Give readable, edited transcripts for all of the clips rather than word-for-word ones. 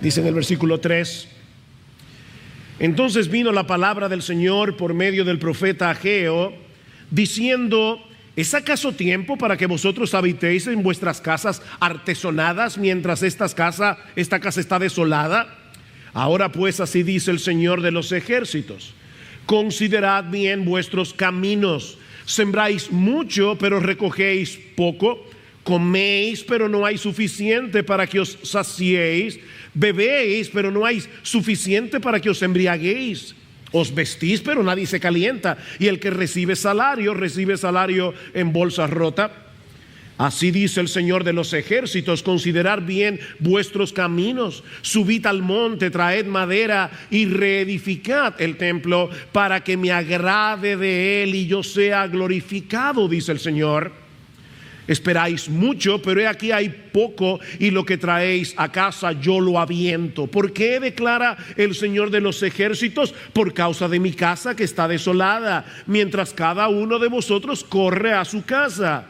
Dice en el versículo 3: entonces vino la palabra del Señor por medio del profeta Ageo, diciendo: ¿es acaso tiempo para que vosotros habitéis en vuestras casas artesonadas mientras esta casa está desolada? Ahora pues, así dice el Señor de los ejércitos: considerad bien vuestros caminos. Sembráis mucho, pero recogéis poco. Coméis, pero no hay suficiente para que os saciéis. Bebéis, pero no hay suficiente para que os embriaguéis. Os vestís, pero nadie se calienta. Y el que recibe salario en bolsa rota. Así dice el Señor de los ejércitos: considerad bien vuestros caminos. Subid al monte, traed madera y reedificad el templo, para que me agrade de él y yo sea glorificado, dice el Señor. Esperáis mucho, pero he aquí hay poco, y lo que traéis a casa yo lo aviento. ¿Por qué? Declara el Señor de los ejércitos: por causa de mi casa que está desolada, mientras cada uno de vosotros corre a su casa.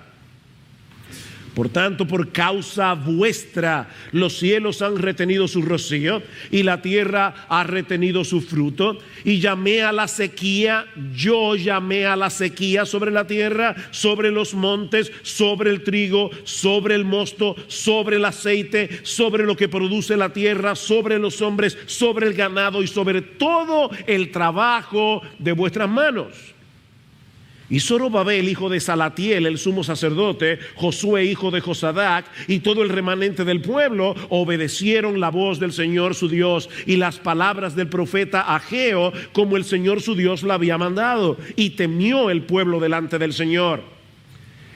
Por tanto, por causa vuestra, los cielos han retenido su rocío y la tierra ha retenido su fruto. Y llamé a la sequía, yo llamé a la sequía sobre la tierra, sobre los montes, sobre el trigo, sobre el mosto, sobre el aceite, sobre lo que produce la tierra, sobre los hombres, sobre el ganado y sobre todo el trabajo de vuestras manos. Y Zorobabel, hijo de Salatiel, el sumo sacerdote, Josué, hijo de Josadac, y todo el remanente del pueblo obedecieron la voz del Señor su Dios y las palabras del profeta Ageo, como el Señor su Dios la había mandado, y temió el pueblo delante del Señor.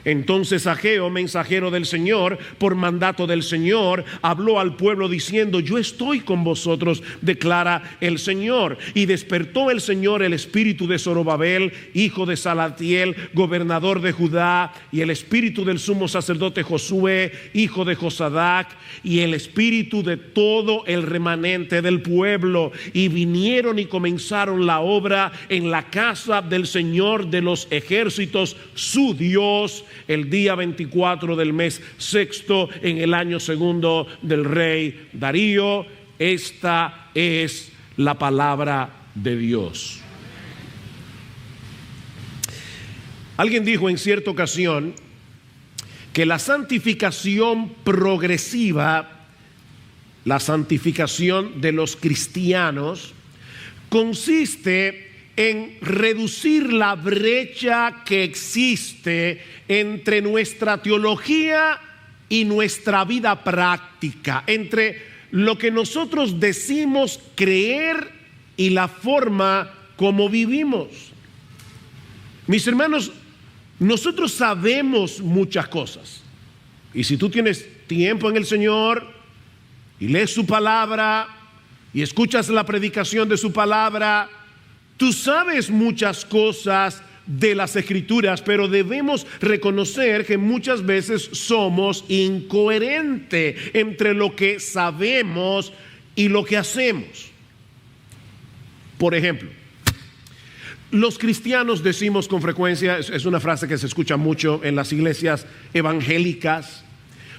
Entonces Ageo, mensajero del Señor, por mandato del Señor, habló al pueblo diciendo: yo estoy con vosotros, declara el Señor. Y despertó el Señor el espíritu de Zorobabel, hijo de Salatiel, gobernador de Judá, y el espíritu del sumo sacerdote Josué, hijo de Josadac, y el espíritu de todo el remanente del pueblo. Y vinieron y comenzaron la obra en la casa del Señor de los ejércitos, su Dios, el día 24 del mes sexto, en el año segundo del rey Darío. Esta es la palabra de Dios. Alguien dijo en cierta ocasión que la santificación progresiva, la santificación de los cristianos, consiste en reducir la brecha que existe entre nuestra teología y nuestra vida práctica, entre lo que nosotros decimos creer y la forma como vivimos. Mis hermanos, nosotros sabemos muchas cosas, y si tú tienes tiempo en el Señor y lees su palabra y escuchas la predicación de su palabra, tú sabes muchas cosas de las Escrituras, pero debemos reconocer que muchas veces somos incoherentes entre lo que sabemos y lo que hacemos. Por ejemplo, los cristianos decimos con frecuencia, es una frase que se escucha mucho en las iglesias evangélicas: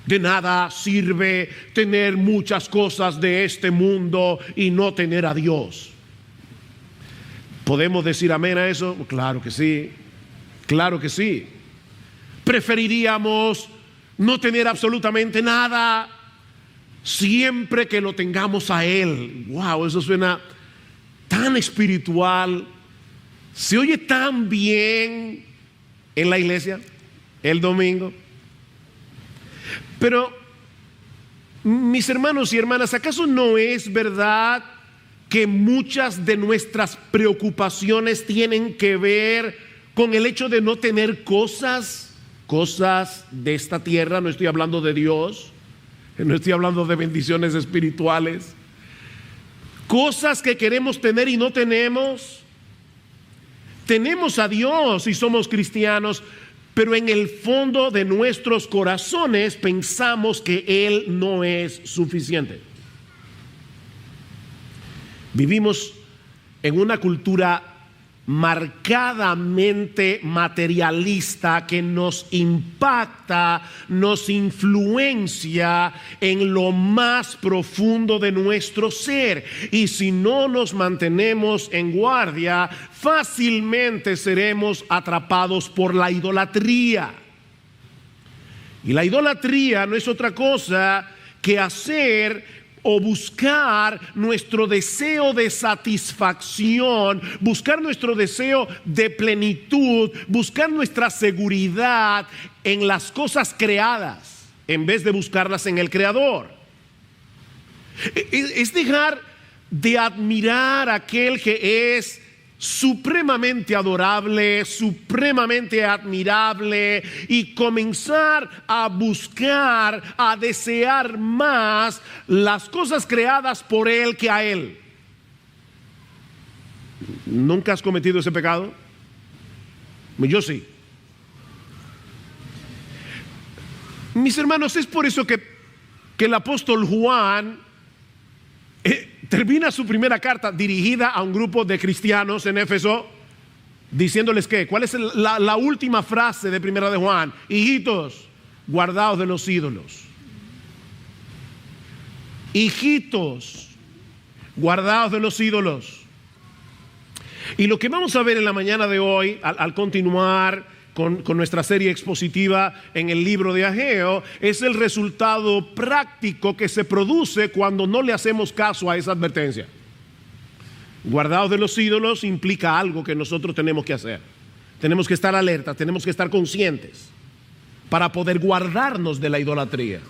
de nada sirve tener muchas cosas de este mundo y no tener a Dios. ¿Podemos decir amén a eso? Claro que sí, claro que sí. Preferiríamos no tener absolutamente nada siempre que lo tengamos a Él. Wow, eso suena tan espiritual, se oye tan bien en la iglesia el domingo. Pero, mis hermanos y hermanas, ¿acaso no es verdad que muchas de nuestras preocupaciones tienen que ver con el hecho de no tener cosas de esta tierra? No estoy hablando de Dios, no estoy hablando de bendiciones espirituales. Cosas que queremos tener y no tenemos. Tenemos a Dios y somos cristianos, pero en el fondo de nuestros corazones pensamos que Él no es suficiente. Vivimos en una cultura marcadamente materialista que nos impacta, nos influencia en lo más profundo de nuestro ser. Y si no nos mantenemos en guardia, fácilmente seremos atrapados por la idolatría. Y la idolatría no es otra cosa que hacer o buscar nuestro deseo de satisfacción, buscar nuestro deseo de plenitud, buscar nuestra seguridad en las cosas creadas en vez de buscarlas en el Creador. Es dejar de admirar a aquel que es supremamente adorable, supremamente admirable, y comenzar a buscar, a desear más las cosas creadas por Él que a Él. ¿Nunca has cometido ese pecado? Yo sí. Mis hermanos, es por eso que el apóstol Juan termina su primera carta dirigida a un grupo de cristianos en Éfeso, diciéndoles que, ¿cuál es la última frase de primera de Juan? Hijitos, guardaos de los ídolos. Hijitos, guardaos de los ídolos. Y lo que vamos a ver en la mañana de hoy, al continuar con nuestra serie expositiva en el libro de Ageo, es el resultado práctico que se produce cuando no le hacemos caso a esa advertencia. Guardaos de los ídolos implica algo que nosotros tenemos que hacer. Tenemos que estar alertas, tenemos que estar conscientes para poder guardarnos de la idolatría.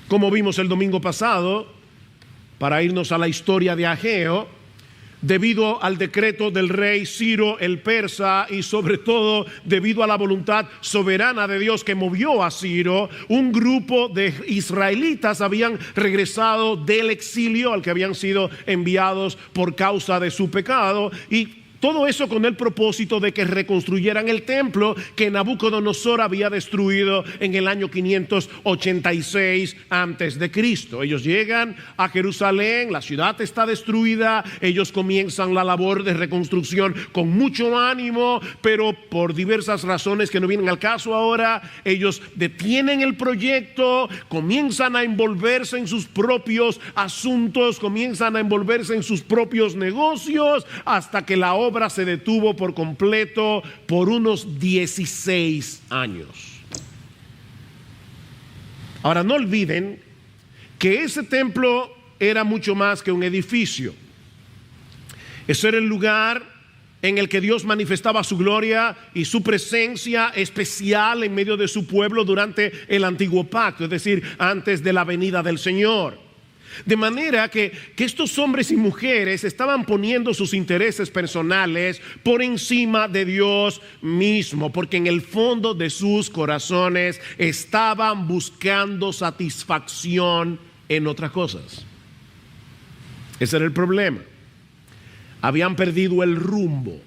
Como vimos el domingo pasado, para irnos a la historia de Ageo, debido al decreto del rey Ciro el persa y sobre todo debido a la voluntad soberana de Dios que movió a Ciro, un grupo de israelitas habían regresado del exilio al que habían sido enviados por causa de su pecado, y todo eso con el propósito de que reconstruyeran el templo que Nabucodonosor había destruido en el año 586 antes de Cristo. Ellos llegan a Jerusalén, la ciudad está destruida, ellos comienzan la labor de reconstrucción con mucho ánimo, pero por diversas razones que no vienen al caso ahora, ellos detienen el proyecto, comienzan a envolverse en sus propios asuntos, comienzan a envolverse en sus propios negocios, hasta que la obra se detuvo por completo por unos 16 años. Ahora, no olviden que ese templo era mucho más que un edificio. Ese era el lugar en el que Dios manifestaba su gloria y su presencia especial en medio de su pueblo durante el antiguo pacto, es decir, antes de la venida del Señor. De manera que estos hombres y mujeres estaban poniendo sus intereses personales por encima de Dios mismo, porque en el fondo de sus corazones estaban buscando satisfacción en otras cosas. Ese era el problema. Habían perdido el rumbo,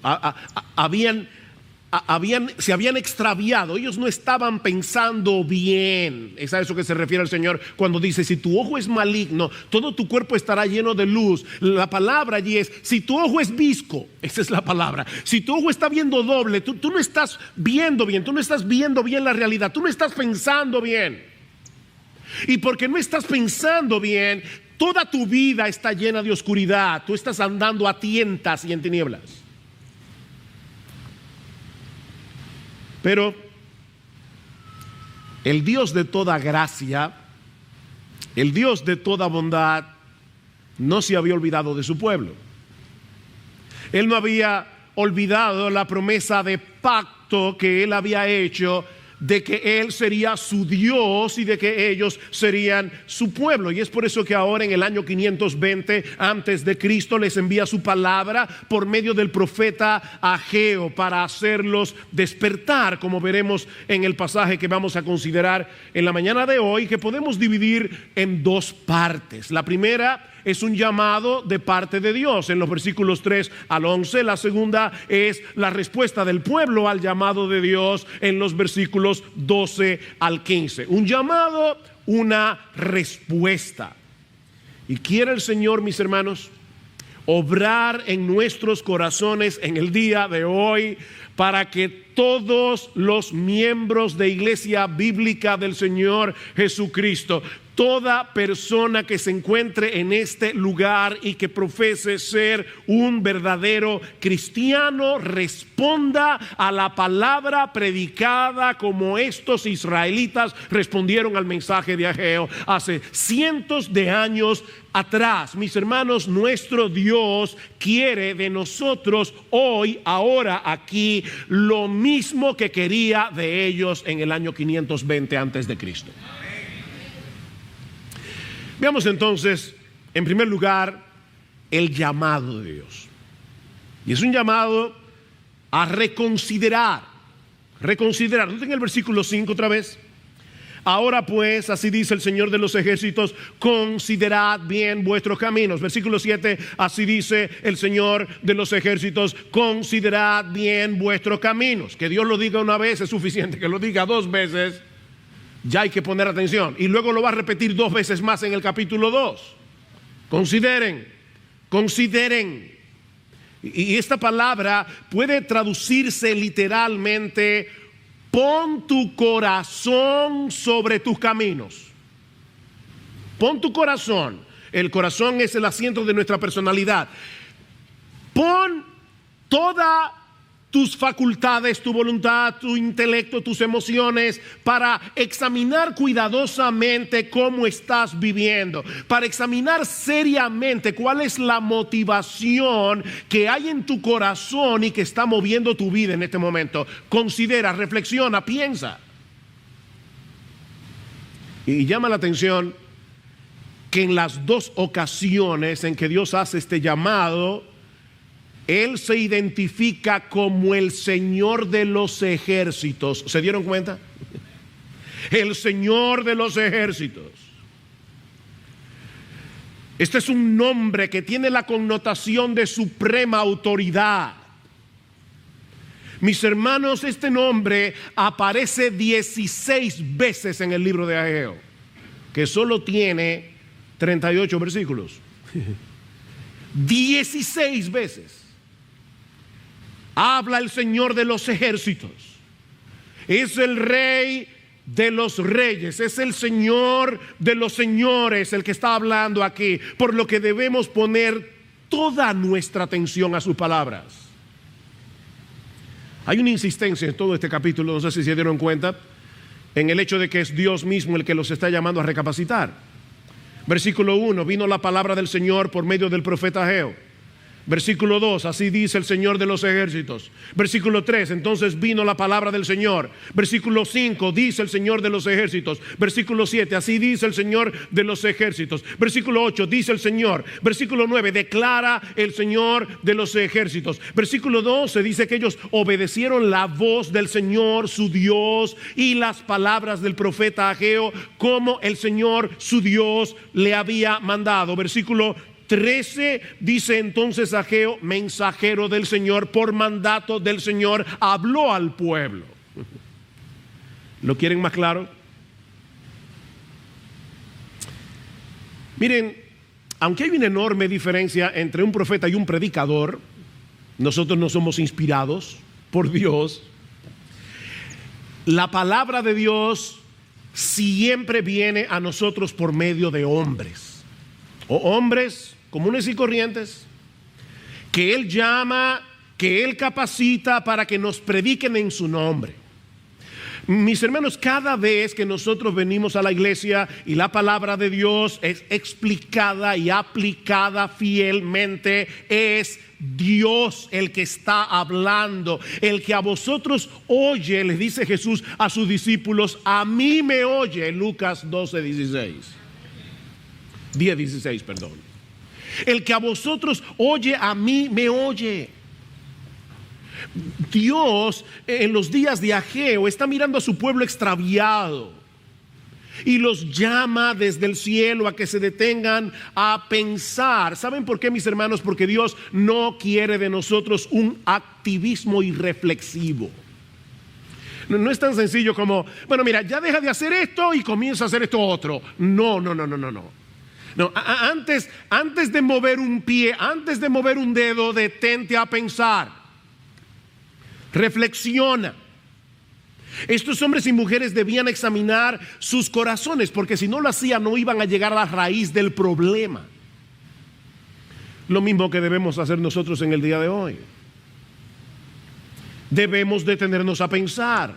se habían extraviado, ellos no estaban pensando bien. Es a eso que se refiere el Señor cuando dice: si tu ojo es maligno, todo tu cuerpo estará lleno de luz. La palabra allí es: si tu ojo es visco, esa es la palabra. Si tu ojo está viendo doble, tú no estás viendo bien, tú no estás viendo bien la realidad, tú no estás pensando bien. Y porque no estás pensando bien, toda tu vida está llena de oscuridad, tú estás andando a tientas y en tinieblas. Pero el Dios de toda gracia, el Dios de toda bondad, no se había olvidado de su pueblo. Él no había olvidado la promesa de pacto que Él había hecho, de que Él sería su Dios y de que ellos serían su pueblo. Y es por eso que ahora en el año 520 antes de Cristo les envía su palabra por medio del profeta Ageo para hacerlos despertar, como veremos en el pasaje que vamos a considerar en la mañana de hoy, que podemos dividir en dos partes. La primera es un llamado de parte de Dios en los versículos 3 al 11. La segunda es la respuesta del pueblo al llamado de Dios en los versículos 12 al 15. Un llamado, una respuesta. Y quiere el Señor, mis hermanos, obrar en nuestros corazones en el día de hoy para que todos los miembros de Iglesia Bíblica del Señor Jesucristo, toda persona que se encuentre en este lugar y que profese ser un verdadero cristiano, responda a la palabra predicada como estos israelitas respondieron al mensaje de Ageo hace cientos de años atrás. Mis hermanos, nuestro Dios quiere de nosotros hoy, ahora, aquí, lo mismo que quería de ellos en el año 520 antes de Cristo. Veamos entonces, en primer lugar, el llamado de Dios. Y es un llamado a reconsiderar. Reconsiderar. Noten el versículo 5 otra vez. Ahora pues, así dice el Señor de los ejércitos, considerad bien vuestros caminos. Versículo 7, así dice el Señor de los ejércitos, considerad bien vuestros caminos. Que Dios lo diga una vez es suficiente, que lo diga dos veces. Ya hay que poner atención. Y luego lo va a repetir dos veces más en el capítulo 2. Consideren, consideren. Y esta palabra puede traducirse literalmente: pon tu corazón sobre tus caminos. Pon tu corazón. El corazón es el asiento de nuestra personalidad. Pon toda tus facultades, tu voluntad, tu intelecto, tus emociones, para examinar cuidadosamente cómo estás viviendo, para examinar seriamente cuál es la motivación que hay en tu corazón y que está moviendo tu vida en este momento. Considera, reflexiona, piensa. Y llama la atención que en las dos ocasiones en que Dios hace este llamado, Él se identifica como el Señor de los ejércitos. ¿Se dieron cuenta? El Señor de los ejércitos. Este es un nombre que tiene la connotación de suprema autoridad. Mis hermanos, este nombre aparece 16 veces en el libro de Ageo, que solo tiene 38 versículos. 16 veces. Habla el Señor de los ejércitos. Es el Rey de los reyes. Es el Señor de los señores el que está hablando aquí. Por lo que debemos poner toda nuestra atención a sus palabras. Hay una insistencia en todo este capítulo, no sé si se dieron cuenta, en el hecho de que es Dios mismo el que los está llamando a recapacitar. Versículo 1, vino la palabra del Señor por medio del profeta Ageo. Versículo 2, así dice el Señor de los ejércitos. Versículo 3, entonces vino la palabra del Señor. Versículo 5, dice el Señor de los ejércitos. Versículo 7, así dice el Señor de los ejércitos. Versículo 8, dice el Señor. Versículo 9, declara el Señor de los ejércitos. Versículo 12, dice que ellos obedecieron la voz del Señor, su Dios, y las palabras del profeta Ageo, como el Señor, su Dios, le había mandado. Versículo 13 dice entonces Ageo, mensajero del Señor, por mandato del Señor, habló al pueblo. ¿Lo quieren más claro? Miren, aunque hay una enorme diferencia entre un profeta y un predicador, nosotros no somos inspirados por Dios. La palabra de Dios siempre viene a nosotros por medio de hombres, o hombres comunes y corrientes, que Él llama, que Él capacita para que nos prediquen en su nombre. Mis hermanos, cada vez que nosotros venimos a la iglesia y la palabra de Dios es explicada y aplicada fielmente, es Dios el que está hablando. El que a vosotros oye, les dice Jesús a sus discípulos, a mí me oye. Lucas 10:16, perdón. El que a vosotros oye, a mí me oye. Dios en los días de Ageo está mirando a su pueblo extraviado y los llama desde el cielo a que se detengan a pensar. ¿Saben por qué, mis hermanos? Porque Dios no quiere de nosotros un activismo irreflexivo. No es tan sencillo como, bueno, mira, ya deja de hacer esto y comienza a hacer esto otro. No. No, antes de mover un pie, antes de mover un dedo, detente a pensar. Reflexiona. Estos hombres y mujeres debían examinar sus corazones, porque si no lo hacían no iban a llegar a la raíz del problema. Lo mismo que debemos hacer nosotros en el día de hoy. Debemos detenernos a pensar.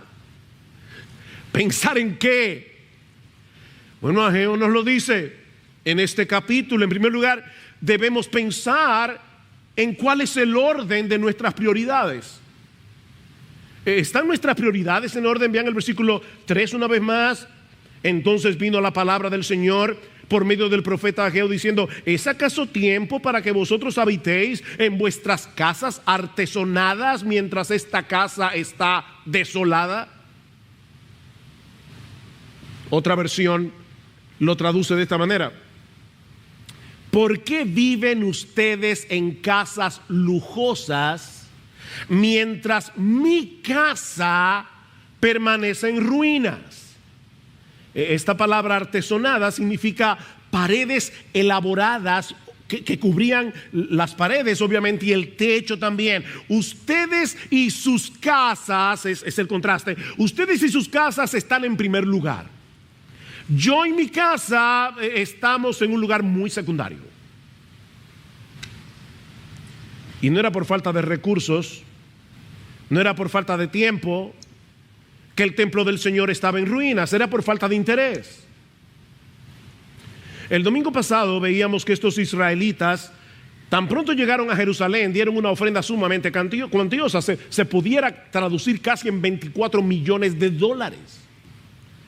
¿Pensar en qué? Bueno, Ageo nos lo dice en este capítulo. En primer lugar, debemos pensar en cuál es el orden de nuestras prioridades. ¿Están nuestras prioridades en orden? Vean el versículo 3 una vez más. Entonces vino la palabra del Señor por medio del profeta Ageo diciendo: ¿es acaso tiempo para que vosotros habitéis en vuestras casas artesonadas mientras esta casa está desolada? Otra versión lo traduce de esta manera: ¿por qué viven ustedes en casas lujosas mientras mi casa permanece en ruinas? Esta palabra artesonada significa paredes elaboradas que cubrían las paredes, obviamente, y el techo también. Ustedes y sus casas, es el contraste, ustedes y sus casas están en primer lugar. Yo y mi casa estamos en un lugar muy secundario. Y no era por falta de recursos, no era por falta de tiempo que el templo del Señor estaba en ruinas, era por falta de interés. El domingo pasado veíamos que estos israelitas, tan pronto llegaron a Jerusalén, dieron una ofrenda sumamente cuantiosa, se pudiera traducir casi en $24 millones.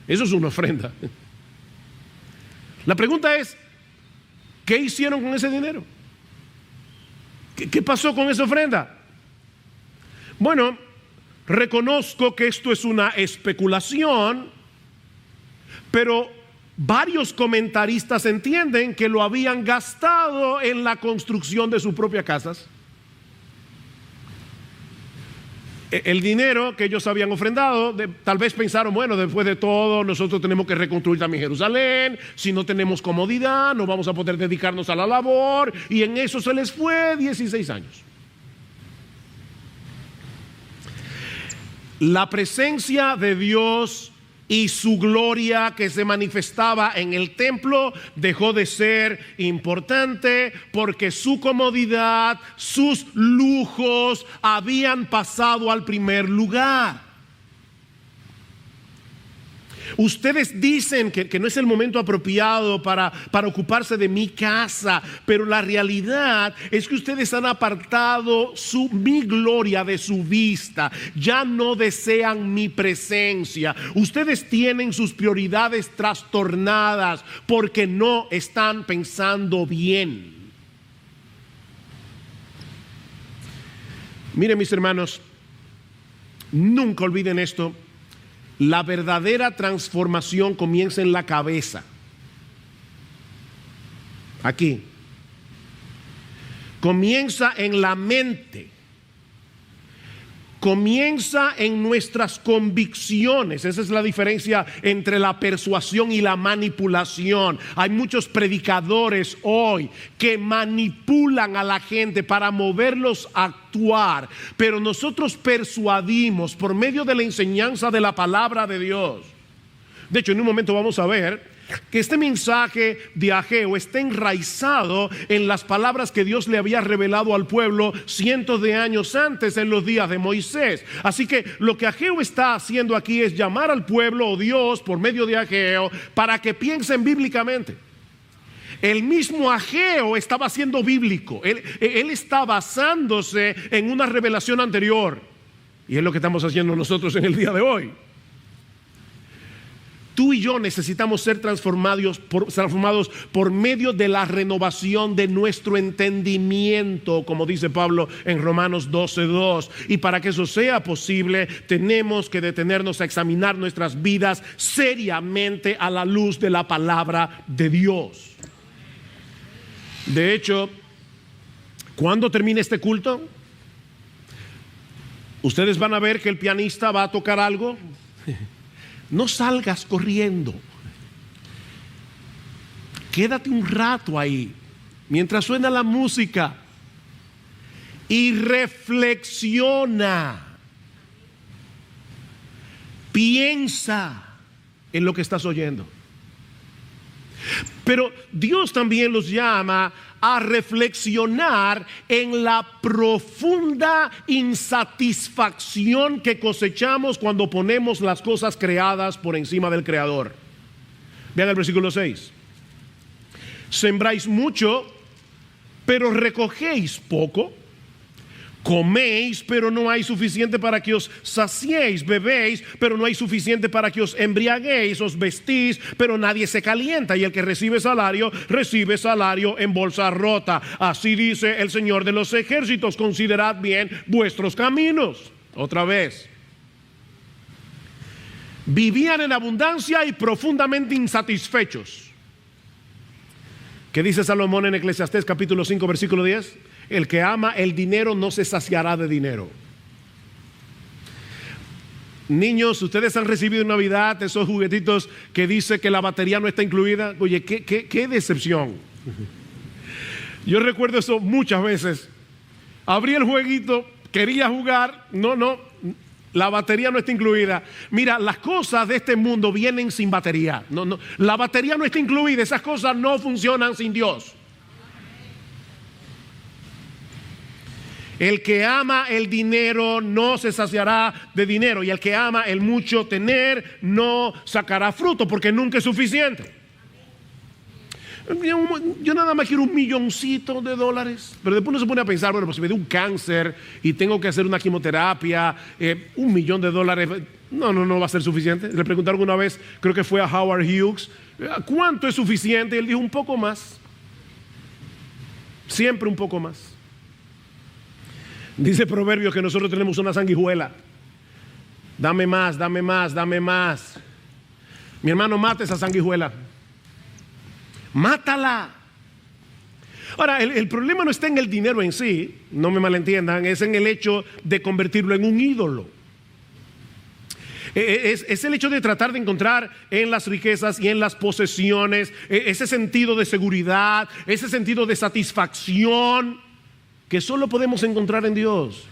Eso es una ofrenda. La pregunta es, ¿qué hicieron con ese dinero? ¿Qué pasó con esa ofrenda? Bueno, reconozco que esto es una especulación, pero varios comentaristas entienden que lo habían gastado en la construcción de sus propias casas. El dinero que ellos habían ofrendado, tal vez pensaron: bueno, después de todo nosotros tenemos que reconstruir también Jerusalén, si no tenemos comodidad no vamos a poder dedicarnos a la labor, y en eso se les fue 16 años. La presencia de Dios y su gloria que se manifestaba en el templo dejó de ser importante porque su comodidad, sus lujos habían pasado al primer lugar. Ustedes dicen que no es el momento apropiado para ocuparse de mi casa, pero la realidad es que ustedes han apartado mi gloria de su vista. Ya no desean mi presencia. Ustedes tienen sus prioridades trastornadas porque no están pensando bien. Miren, mis hermanos, nunca olviden esto. La verdadera transformación comienza en la cabeza. Aquí. Comienza en la mente. Comienza en nuestras convicciones. Esa es la diferencia entre la persuasión y la manipulación. Hay muchos predicadores hoy que manipulan a la gente para moverlos a actuar, pero nosotros persuadimos por medio de la enseñanza de la palabra de Dios. De hecho, en un momento vamos a ver que este mensaje de Ageo está enraizado en las palabras que Dios le había revelado al pueblo cientos de años antes, en los días de Moisés. Así que lo que Ageo está haciendo aquí es llamar al pueblo, o Dios por medio de Ageo, para que piensen bíblicamente. El mismo Ageo estaba siendo bíblico. Él está basándose en una revelación anterior, y es lo que estamos haciendo nosotros en el día de hoy. Tú y yo necesitamos ser transformados por medio de la renovación de nuestro entendimiento, como dice Pablo en Romanos 12:2. Y para que eso sea posible, tenemos que detenernos a examinar nuestras vidas seriamente a la luz de la palabra de Dios. De hecho, cuando termine este culto, ustedes van a ver que el pianista va a tocar algo. No salgas corriendo. quédate un rato ahí, mientras suena la música, y reflexiona. Piensa en lo que estás oyendo. Pero Dios también los llama a reflexionar en la profunda insatisfacción que cosechamos cuando ponemos las cosas creadas por encima del Creador. Vean el versículo 6. Sembráis mucho, pero recogéis poco. Coméis, pero no hay suficiente para que os saciéis. Bebéis, pero no hay suficiente para que os embriaguéis. Os vestís, pero nadie se calienta. Y el que recibe salario en bolsa rota. Así dice el Señor de los ejércitos: considerad bien vuestros caminos. Otra vez. Vivían en abundancia y profundamente insatisfechos. ¿Qué dice Salomón en Eclesiastés capítulo 5 versículo 10? El que ama el dinero no se saciará de dinero. Niños, ustedes han recibido en Navidad esos juguetitos que dice que la batería no está incluida. Oye, qué decepción. Yo recuerdo eso muchas veces. Abrí el jueguito, quería jugar, no, la batería no está incluida. Mira, las cosas de este mundo vienen sin batería. No, la batería no está incluida. Esas cosas no funcionan sin Dios. El que ama el dinero no se saciará de dinero, y el que ama el mucho tener no sacará fruto, porque nunca es suficiente. Yo nada más quiero $1 milloncito, pero después uno se pone a pensar, bueno, pues si me dio un cáncer y tengo que hacer una quimioterapia, $1 millón, no va a ser suficiente. Le preguntaron una vez, creo que fue a Howard Hughes, ¿cuánto es suficiente? Y él dijo, un poco más, siempre un poco más. Dice Proverbios que nosotros tenemos una sanguijuela. Dame más, dame más, dame más. Mi hermano, mata esa sanguijuela. Mátala. Ahora, el problema no está en el dinero en sí, no me malentiendan, es en el hecho de convertirlo en un ídolo. Es el hecho de tratar de encontrar en las riquezas y en las posesiones ese sentido de seguridad, ese sentido de satisfacción que solo podemos encontrar en Dios.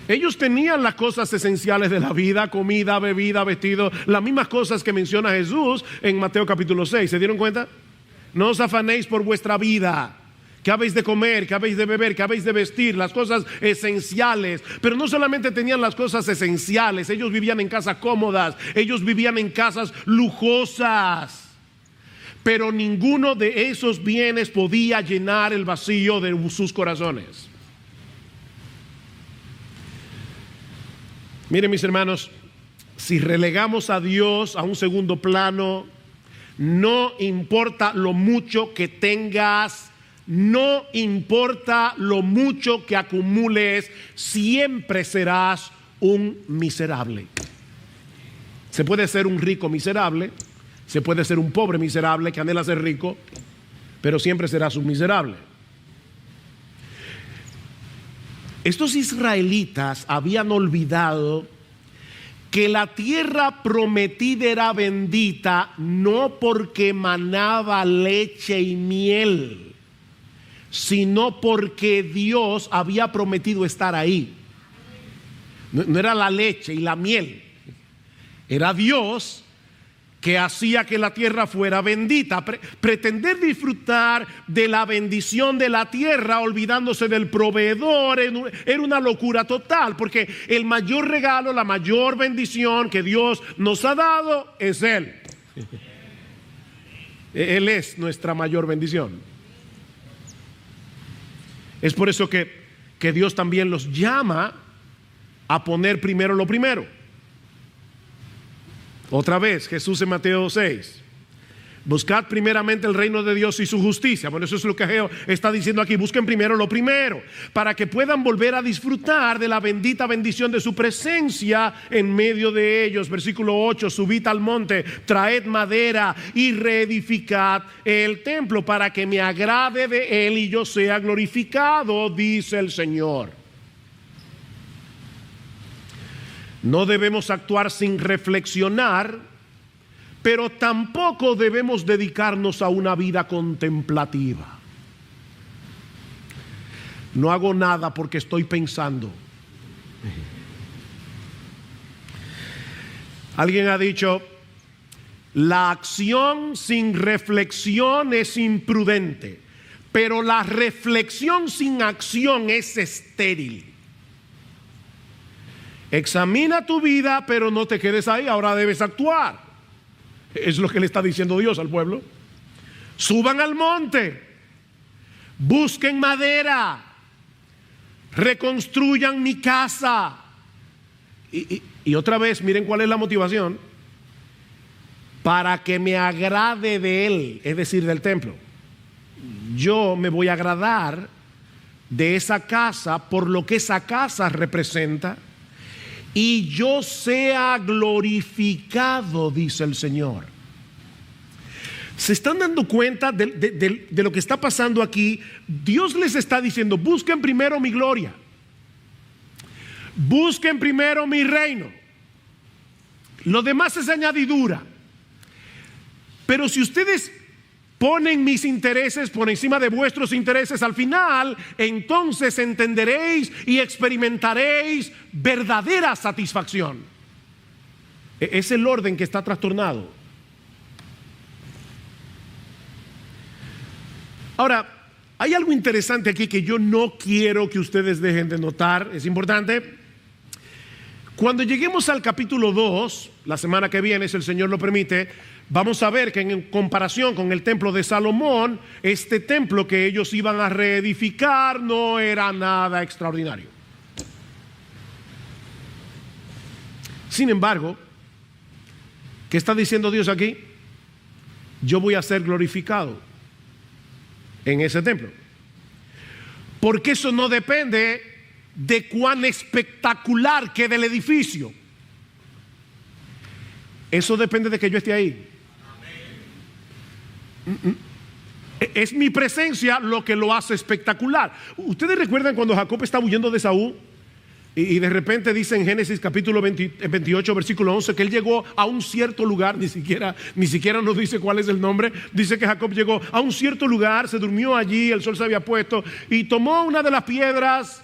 Ellos tenían las cosas esenciales de la vida: comida, bebida, vestido, las mismas cosas que menciona Jesús en Mateo capítulo 6. ¿Se dieron cuenta? No os afanéis por vuestra vida, qué habéis de comer, qué habéis de beber, qué habéis de vestir, las cosas esenciales. Pero no solamente tenían las cosas esenciales, ellos vivían en casas cómodas, ellos vivían en casas lujosas. Pero ninguno de esos bienes podía llenar el vacío de sus corazones. Miren, mis hermanos, si relegamos a Dios a un segundo plano, no importa lo mucho que tengas, no importa lo mucho que acumules, siempre serás un miserable. Se puede ser un rico miserable, se puede ser un pobre miserable que anhela ser rico, pero siempre serás un miserable. Estos israelitas habían olvidado que la tierra prometida era bendita no porque manaba leche y miel, sino porque Dios había prometido estar ahí. No era la leche y la miel, era Dios que hacía que la tierra fuera bendita. Pretender disfrutar de la bendición de la tierra olvidándose del proveedor era una locura total, porque el mayor regalo, la mayor bendición que Dios nos ha dado es Él. Él es nuestra mayor bendición. Es por eso que Dios también los llama a poner primero lo primero. Otra vez, Jesús en Mateo 6: buscad primeramente el reino de Dios y su justicia. Bueno, eso es lo que Ageo está diciendo aquí. Busquen primero lo primero, para que puedan volver a disfrutar de la bendita bendición de su presencia en medio de ellos. Versículo 8: subid al monte, traed madera y reedificad el templo, para que me agrade de él y yo sea glorificado, dice el Señor. No debemos actuar sin reflexionar, pero tampoco debemos dedicarnos a una vida contemplativa. No hago nada porque estoy pensando. Alguien ha dicho: la acción sin reflexión es imprudente, pero la reflexión sin acción es estéril. Examina tu vida, pero no te quedes ahí, ahora debes actuar. Es lo que le está diciendo Dios al pueblo. Suban al monte, busquen madera, reconstruyan mi casa. Y otra vez, miren cuál es la motivación: para que me agrade de él, es decir, del templo. Yo me voy a agradar de esa casa por lo que esa casa representa, y yo sea glorificado, dice el Señor. ¿Se están dando cuenta de lo que está pasando aquí? Dios les está diciendo: busquen primero mi gloria, busquen primero mi reino, lo demás es añadidura. Pero si ustedes ponen mis intereses por encima de vuestros intereses, al final entonces entenderéis y experimentaréis verdadera satisfacción. Es el orden que está trastornado. Ahora, hay algo interesante aquí que yo no quiero que ustedes dejen de notar. Es importante. Cuando lleguemos al capítulo 2, la semana que viene, si el Señor lo permite, vamos a ver que en comparación con el templo de Salomón, este templo que ellos iban a reedificar no era nada extraordinario. Sin embargo, ¿qué está diciendo Dios aquí? Yo voy a ser glorificado en ese templo, porque eso no depende de cuán espectacular quede el edificio. Eso depende de que yo esté ahí. Es mi presencia lo que lo hace espectacular. Ustedes recuerdan cuando Jacob estaba huyendo de Saúl y de repente dice en Génesis capítulo 28 versículo 11 que él llegó a un cierto lugar, ni siquiera nos dice cuál es el nombre. Dice que Jacob llegó a un cierto lugar, se durmió allí, el sol se había puesto, y tomó una de las piedras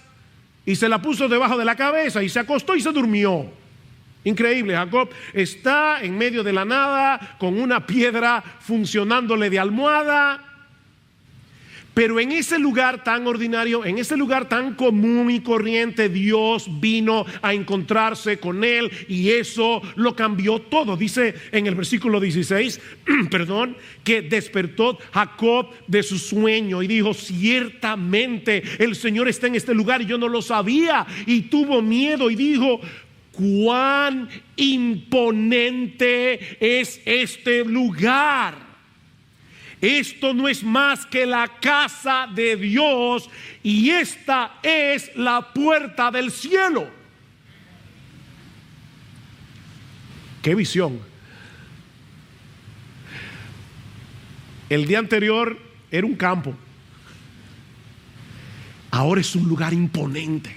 y se la puso debajo de la cabeza y se acostó y se durmió. Increíble. Jacob está en medio de la nada con una piedra funcionándole de almohada. Pero en ese lugar tan ordinario, en ese lugar tan común y corriente, Dios vino a encontrarse con él, y eso lo cambió todo. Dice en el versículo 16, que despertó Jacob de su sueño y dijo: ciertamente el Señor está en este lugar y yo no lo sabía. Y tuvo miedo y dijo: cuán imponente es este lugar. Esto no es más que la casa de Dios, y esta es la puerta del cielo. ¡Qué visión! El día anterior era un campo, ahora es un lugar imponente.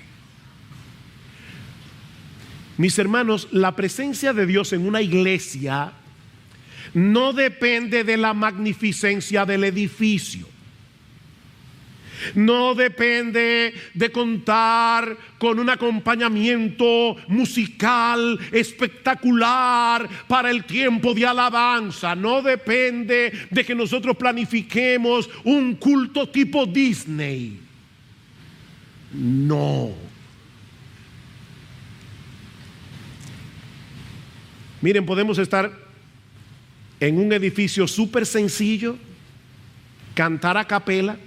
Mis hermanos, la presencia de Dios en una iglesia no depende de la magnificencia del edificio. No depende de contar con un acompañamiento musical espectacular para el tiempo de alabanza. No depende de que nosotros planifiquemos un culto tipo Disney. No. Miren, podemos estar en un edificio súper sencillo, cantar a capela,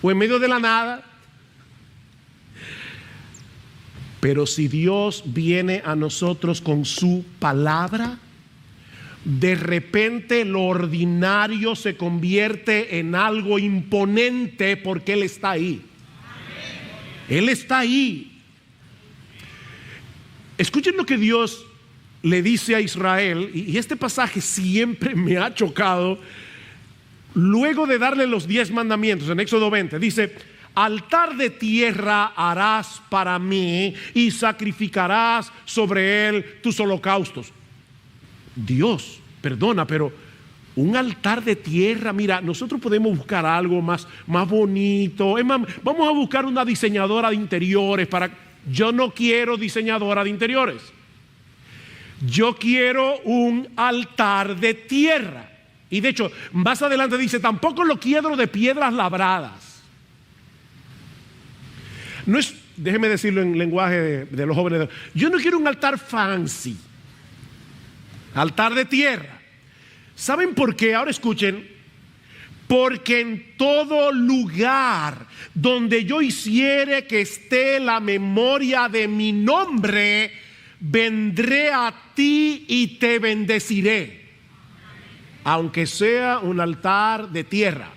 o en medio de la nada. Pero si Dios viene a nosotros con su palabra, de repente lo ordinario se convierte en algo imponente, porque Él está ahí. Él está ahí. Escuchen lo que Dios le dice a Israel, y este pasaje siempre me ha chocado. Luego de darle los 10 mandamientos en Éxodo 20, dice: altar de tierra harás para mí y sacrificarás sobre él tus holocaustos. Dios, perdona, pero un altar de tierra, mira, nosotros podemos buscar algo más bonito. Es más, vamos a buscar una diseñadora de interiores Yo no quiero diseñadora de interiores. Yo quiero un altar de tierra. Y de hecho, más adelante dice, tampoco lo quiero de piedras labradas. No es, déjeme decirlo en lenguaje de los jóvenes, yo no quiero un altar fancy. Altar de tierra. ¿Saben por qué? Ahora escuchen. Porque en todo lugar donde yo hiciere que esté la memoria de mi nombre, vendré a ti y te bendeciré. Aunque sea un altar de tierra.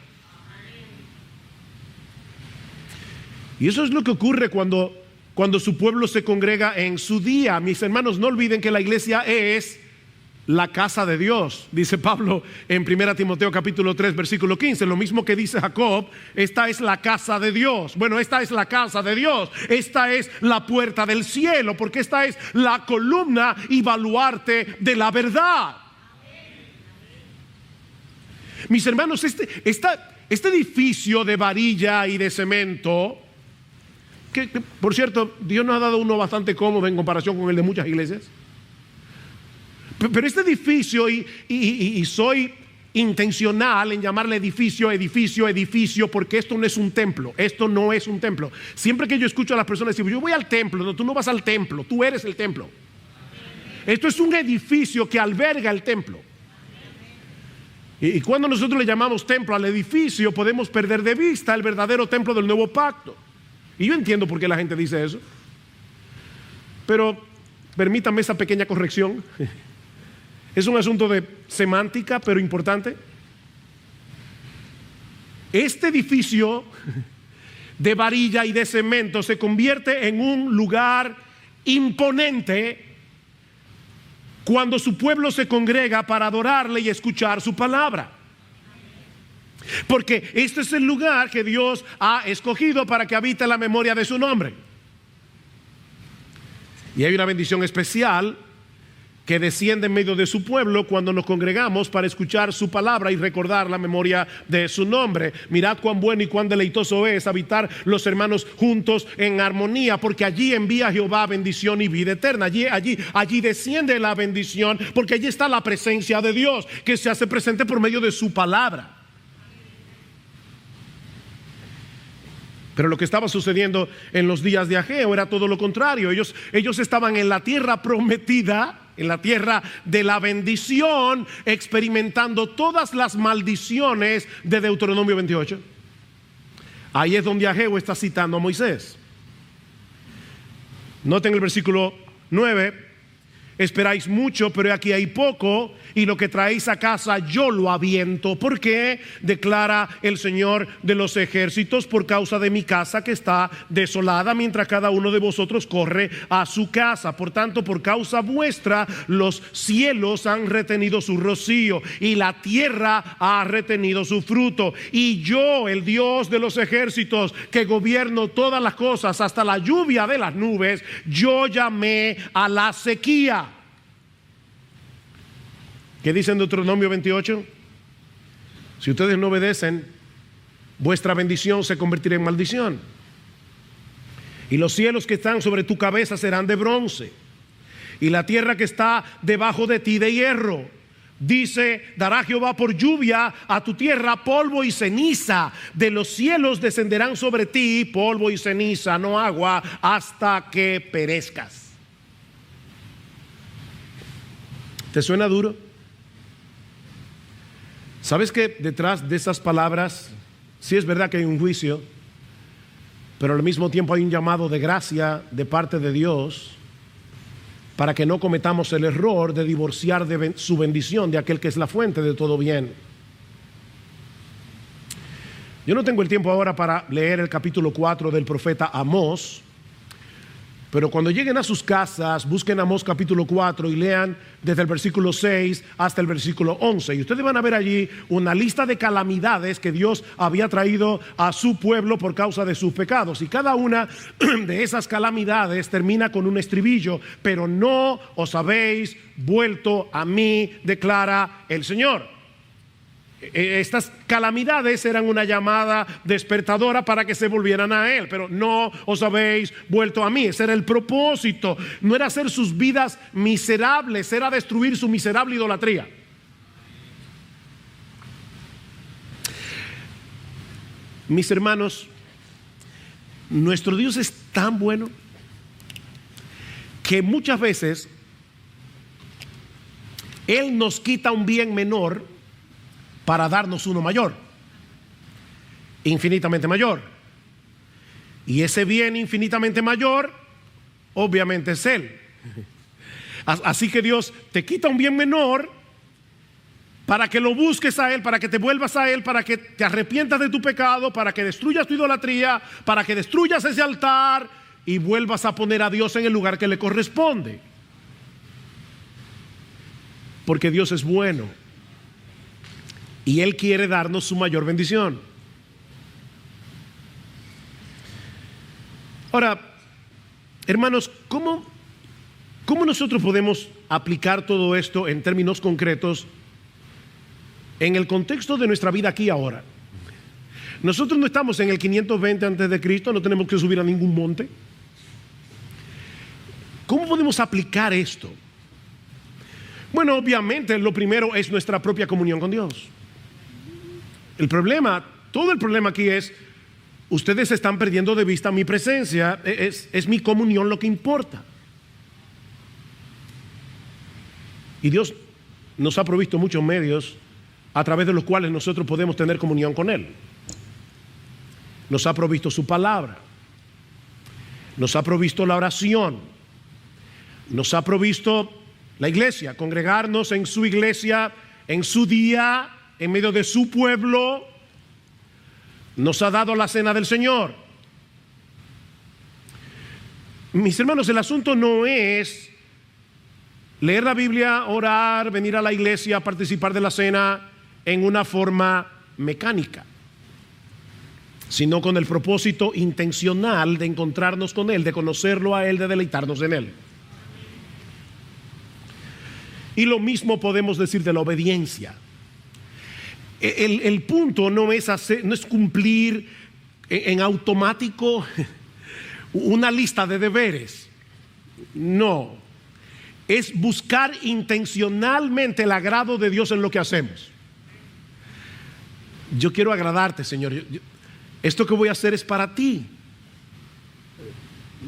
Y eso es lo que ocurre cuando su pueblo se congrega en su día. Mis hermanos, no olviden que la iglesia es la casa de Dios, dice Pablo en 1 Timoteo capítulo 3 versículo 15, lo mismo que dice Jacob, esta es la casa de Dios. Bueno, esta es la casa de Dios, esta es la puerta del cielo, porque esta es la columna y baluarte de la verdad. Mis hermanos, este edificio de varilla y de cemento, que por cierto, Dios nos ha dado uno bastante cómodo en comparación con el de muchas iglesias. Pero este edificio, y soy intencional en llamarle edificio, porque esto no es un templo. Esto no es un templo. Siempre que yo escucho a las personas decir, yo voy al templo, no, tú no vas al templo, tú eres el templo. Esto es un edificio que alberga el templo. Y cuando nosotros le llamamos templo al edificio, podemos perder de vista el verdadero templo del nuevo pacto. Y yo entiendo por qué la gente dice eso. Pero permítame esa pequeña corrección. Es un asunto de semántica, pero importante. Este edificio de varilla y de cemento se convierte en un lugar imponente cuando su pueblo se congrega para adorarle y escuchar su palabra. Porque este es el lugar que Dios ha escogido para que habite la memoria de su nombre. Y hay una bendición especial que desciende en medio de su pueblo cuando nos congregamos para escuchar su palabra y recordar la memoria de su nombre. Mirad cuán bueno y cuán deleitoso es habitar los hermanos juntos en armonía, porque allí envía Jehová bendición y vida eterna. Allí desciende la bendición, porque allí está la presencia de Dios que se hace presente por medio de su palabra. Pero lo que estaba sucediendo en los días de Ageo era todo lo contrario. Ellos estaban en la tierra prometida, en la tierra de la bendición, experimentando todas las maldiciones de Deuteronomio 28. Ahí es donde Ageo está citando a Moisés. Noten el versículo 9. Esperáis mucho, pero aquí hay poco, y lo que traéis a casa yo lo aviento. ¿Por qué? Declara el Señor de los ejércitos, por causa de mi casa que está desolada, mientras cada uno de vosotros corre a su casa. Por tanto, por causa vuestra, los cielos han retenido su rocío, y la tierra ha retenido su fruto. Y yo, el Dios de los ejércitos, que gobierno todas las cosas, hasta la lluvia de las nubes, yo llamé a la sequía. ¿Qué dice en Deuteronomio 28? Si ustedes no obedecen, vuestra bendición se convertirá en maldición. Y los cielos que están sobre tu cabeza serán de bronce, y la tierra que está debajo de ti de hierro. Dice, dará Jehová por lluvia a tu tierra polvo y ceniza. De los cielos descenderán sobre ti polvo y ceniza, no agua, hasta que perezcas. ¿Te suena duro? ¿Sabes que detrás de esas palabras sí es verdad que hay un juicio, pero al mismo tiempo hay un llamado de gracia de parte de Dios para que no cometamos el error de divorciar de su bendición de aquel que es la fuente de todo bien? Yo no tengo el tiempo ahora para leer el capítulo 4 del profeta Amós, Pero cuando lleguen a sus casas, busquen Amós capítulo 4 y lean desde el versículo 6 hasta el versículo 11. Y ustedes van a ver allí una lista de calamidades que Dios había traído a su pueblo por causa de sus pecados. Y cada una de esas calamidades termina con un estribillo: pero no os habéis vuelto a mí, declara el Señor. Estas calamidades eran una llamada despertadora para que se volvieran a Él, pero no os habéis vuelto a mí. Ese era el propósito. No era hacer sus vidas miserables, era destruir su miserable idolatría. Mis hermanos, nuestro Dios es tan bueno que muchas veces Él nos quita un bien menor para darnos uno mayor, infinitamente mayor. Y ese bien infinitamente mayor, obviamente es Él. Así que Dios te quita un bien menor para que lo busques a Él, para que te vuelvas a Él, para que te arrepientas de tu pecado, para que destruyas tu idolatría, para que destruyas ese altar y vuelvas a poner a Dios en el lugar que le corresponde. Porque Dios es bueno y Él quiere darnos su mayor bendición. Ahora, hermanos, ¿cómo nosotros podemos aplicar todo esto en términos concretos en el contexto de nuestra vida aquí y ahora? Nosotros no estamos en el 520 antes de Cristo, no tenemos que subir a ningún monte. ¿Cómo podemos aplicar esto? Bueno, obviamente lo primero es nuestra propia comunión con Dios. Todo el problema aquí es: ustedes están perdiendo de vista mi presencia, es mi comunión lo que importa. Y Dios nos ha provisto muchos medios a través de los cuales nosotros podemos tener comunión con Él. Nos ha provisto su palabra, nos ha provisto la oración, nos ha provisto la iglesia, congregarnos en su iglesia, en su día, en medio de su pueblo. Nos ha dado la cena del Señor. Mis hermanos, el asunto no es leer la Biblia, orar, venir a la iglesia, participar de la cena en una forma mecánica, sino con el propósito intencional de encontrarnos con Él, de conocerlo a Él, de deleitarnos en Él. Y lo mismo podemos decir de la obediencia. El punto no es cumplir en automático una lista de deberes. No, es buscar intencionalmente el agrado de Dios en lo que hacemos. Yo quiero agradarte, Señor. Esto que voy a hacer es para ti.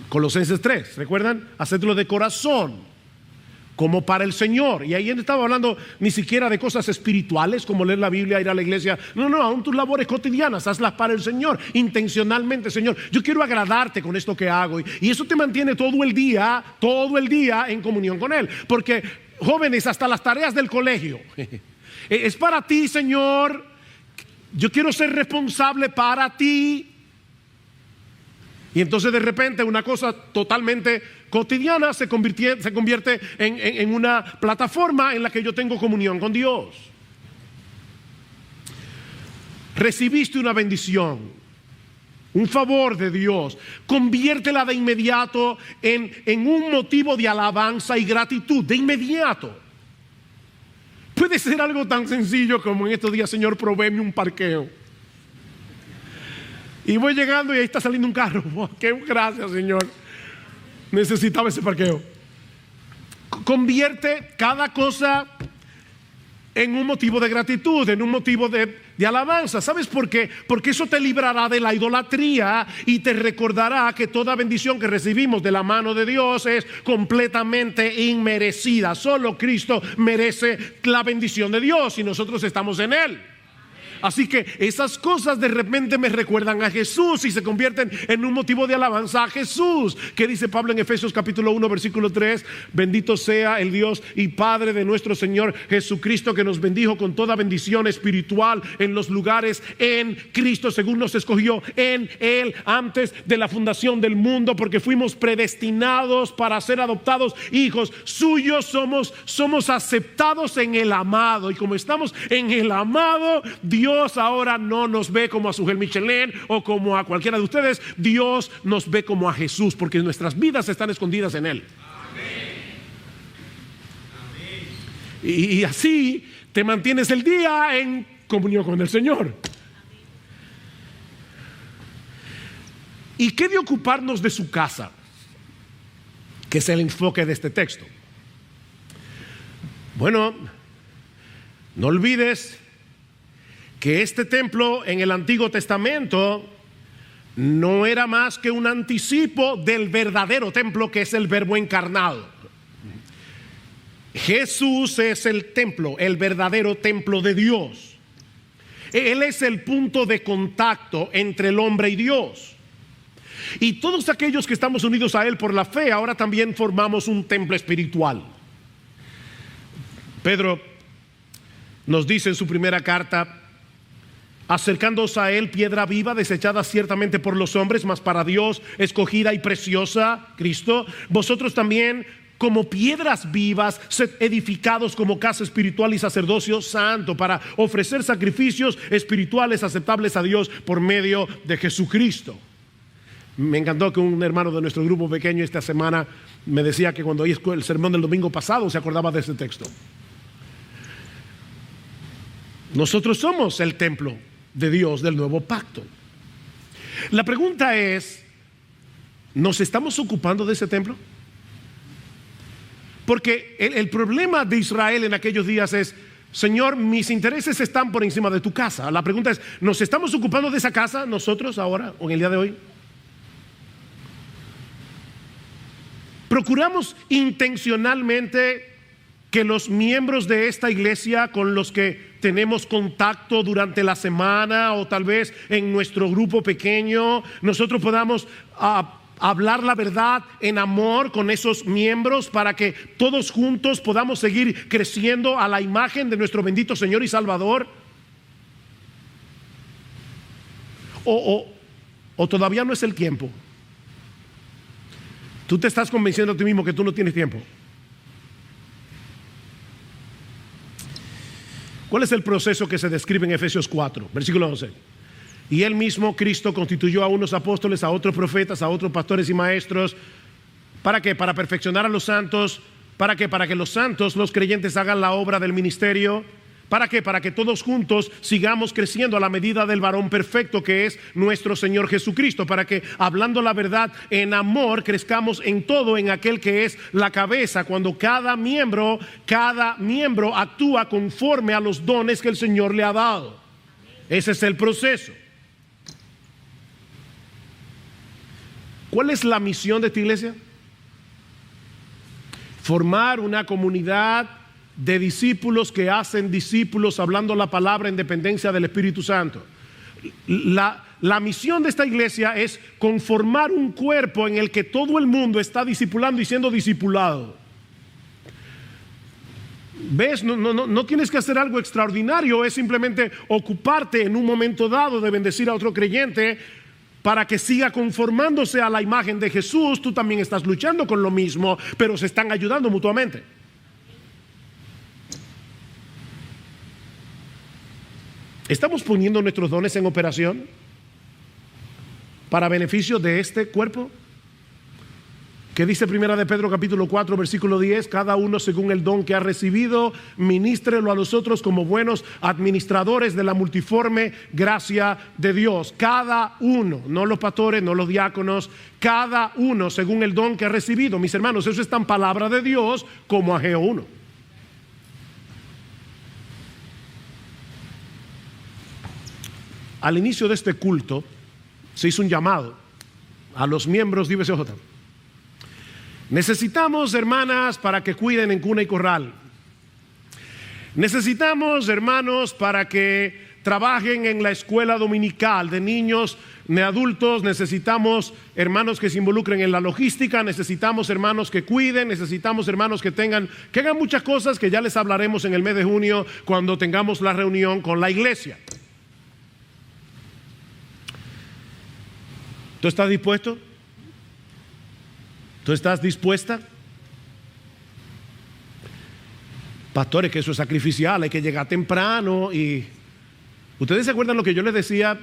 Colosenses 3, ¿recuerdan? Hacedlo de corazón, como para el Señor. Y ahí no estaba hablando ni siquiera de cosas espirituales como leer la Biblia, ir a la iglesia. No, aún tus labores cotidianas, hazlas para el Señor, intencionalmente. Señor, yo quiero agradarte con esto que hago. Y eso te mantiene todo el día en comunión con Él. Porque, jóvenes, hasta las tareas del colegio es para ti, Señor. Yo quiero ser responsable para ti. Y entonces de repente una cosa totalmente cotidiana se convierte en una plataforma en la que yo tengo comunión con Dios. Recibiste una bendición, un favor de Dios, conviértela de inmediato en un motivo de alabanza y gratitud, de inmediato. Puede ser algo tan sencillo como: en estos días, Señor, provéeme un parqueo. Y voy llegando y ahí está saliendo un carro. ¡Wow! ¡Qué gracias, Señor! Necesitaba ese parqueo. Convierte cada cosa en un motivo de gratitud, en un motivo de alabanza. ¿Sabes por qué? Porque eso te librará de la idolatría y te recordará que toda bendición que recibimos de la mano de Dios es completamente inmerecida. Solo Cristo merece la bendición de Dios y nosotros estamos en Él. Así que esas cosas de repente me recuerdan a Jesús y se convierten en un motivo de alabanza a Jesús. ¿Qué dice Pablo en Efesios capítulo 1 versículo 3? Bendito sea el Dios y Padre de nuestro Señor Jesucristo, que nos bendijo con toda bendición espiritual en los lugares en Cristo, según nos escogió en Él antes de la fundación del mundo, porque fuimos predestinados para ser adoptados hijos suyos. Somos aceptados en el amado, y como estamos en el amado, Dios ahora no nos ve como a Sujel Michelén o como a cualquiera de ustedes. Dios nos ve como a Jesús, porque nuestras vidas están escondidas en Él. Y así te mantienes el día en comunión con el Señor. ¿Y qué de ocuparnos de su casa? Que es el enfoque de este texto. Bueno, no olvides que este templo en el Antiguo Testamento no era más que un anticipo del verdadero templo, que es el Verbo encarnado. Jesús es el templo, el verdadero templo de Dios. Él es el punto de contacto entre el hombre y Dios. Y todos aquellos que estamos unidos a Él por la fe, ahora también formamos un templo espiritual. Pedro nos dice en su primera carta: acercándoos a Él, piedra viva, desechada ciertamente por los hombres, mas para Dios escogida y preciosa, Cristo, vosotros también, como piedras vivas, sed edificados como casa espiritual y sacerdocio santo, para ofrecer sacrificios espirituales aceptables a Dios por medio de Jesucristo. Me encantó que un hermano de nuestro grupo pequeño esta semana me decía que cuando oí el sermón del domingo pasado se acordaba de este texto. Nosotros somos el templo de Dios del nuevo pacto. La pregunta es: ¿nos estamos ocupando de ese templo? Porque el problema de Israel en aquellos días es: Señor, mis intereses están por encima de tu casa. La pregunta es: ¿nos estamos ocupando de esa casa nosotros ahora o en el día de hoy? ¿Procuramos intencionalmente que los miembros de esta iglesia con los que tenemos contacto durante la semana o tal vez en nuestro grupo pequeño, nosotros podamos hablar la verdad en amor con esos miembros, para que todos juntos podamos seguir creciendo a la imagen de nuestro bendito Señor y Salvador? ¿O todavía no es el tiempo? Tú te estás convenciendo a ti mismo que tú no tienes tiempo. ¿Cuál es el proceso que se describe en Efesios 4, versículo 11? Y Él mismo, Cristo, constituyó a unos apóstoles, a otros profetas, a otros pastores y maestros. ¿Para qué? Para perfeccionar a los santos. ¿Para qué? Para que los santos, los creyentes, hagan la obra del ministerio. ¿Para qué? Para que todos juntos sigamos creciendo a la medida del varón perfecto, que es nuestro Señor Jesucristo. Para que, hablando la verdad en amor, crezcamos en todo en aquel que es la cabeza, cuando cada miembro actúa conforme a los dones que el Señor le ha dado. Ese es el proceso. ¿Cuál es la misión de esta iglesia? Formar una comunidad de discípulos que hacen discípulos, hablando la palabra en dependencia del Espíritu Santo. La misión de esta iglesia es conformar un cuerpo en el que todo el mundo está discipulando y siendo discipulado. ¿Ves? No tienes que hacer algo extraordinario, es simplemente ocuparte en un momento dado de bendecir a otro creyente para que siga conformándose a la imagen de Jesús. Tú también estás luchando con lo mismo, pero se están ayudando mutuamente. ¿Estamos poniendo nuestros dones en operación para beneficio de este cuerpo? ¿Qué dice Primera de Pedro capítulo 4 versículo 10? Cada uno según el don que ha recibido, ministrelo a los otros como buenos administradores de la multiforme gracia de Dios. Cada uno, no los pastores, no los diáconos, cada uno según el don que ha recibido. Mis hermanos, eso está en palabra de Dios, como Ageo 1. Al inicio de este culto se hizo un llamado a los miembros de IBCJ. Necesitamos hermanas para que cuiden en cuna y corral. Necesitamos hermanos para que trabajen en la escuela dominical de niños, de adultos. Necesitamos hermanos que se involucren en la logística, necesitamos hermanos que cuiden, necesitamos hermanos que hagan muchas cosas que ya les hablaremos en el mes de junio cuando tengamos la reunión con la iglesia. ¿Tú estás dispuesto? ¿Tú estás dispuesta? Pastores, que eso es sacrificial, hay que llegar temprano. Y ustedes se acuerdan lo que yo les decía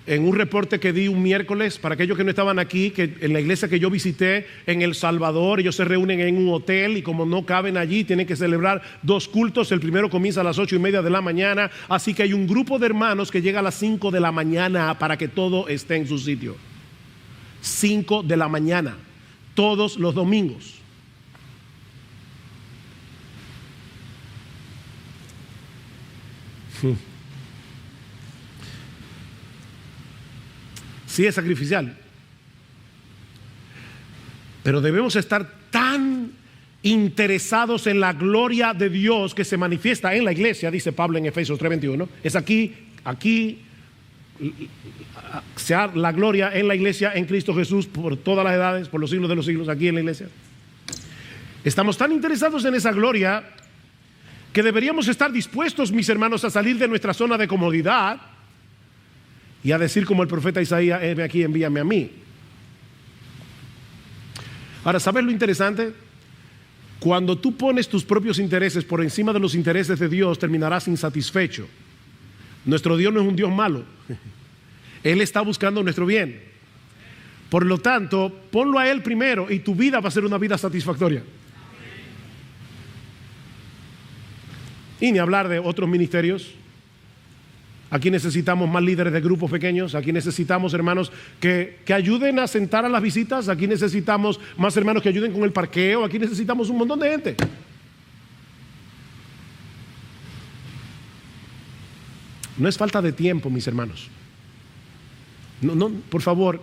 en un reporte que di un miércoles para aquellos que no estaban aquí, que en la iglesia que yo visité en El Salvador, ellos se reúnen en un hotel y como no caben allí, tienen que celebrar 2 cultos. El primero comienza a las 8:30 de la mañana, así que hay un grupo de hermanos que llega a las 5 de la mañana para que todo esté en su sitio. 5 de la mañana, todos los domingos. Sí es sacrificial, pero debemos estar tan interesados en la gloria de Dios que se manifiesta en la iglesia, dice Pablo en Efesios 3:21. Es aquí sea la gloria en la iglesia en Cristo Jesús por todas las edades, por los siglos de los siglos, aquí en la iglesia. Estamos tan interesados en esa gloria que deberíamos estar dispuestos, mis hermanos, a salir de nuestra zona de comodidad y a decir como el profeta Isaías: heme aquí, envíame a mí. Ahora, ¿sabes lo interesante? Cuando tú pones tus propios intereses por encima de los intereses de Dios, terminarás insatisfecho. Nuestro Dios no es un Dios malo. Él está buscando nuestro bien. Por lo tanto, ponlo a Él primero y tu vida va a ser una vida satisfactoria. Y ni hablar de otros ministerios. Aquí necesitamos más líderes de grupos pequeños. Aquí necesitamos hermanos que ayuden a sentar a las visitas. Aquí necesitamos más hermanos que ayuden con el parqueo. Aquí necesitamos un montón de gente. No es falta de tiempo, mis hermanos. No, por favor,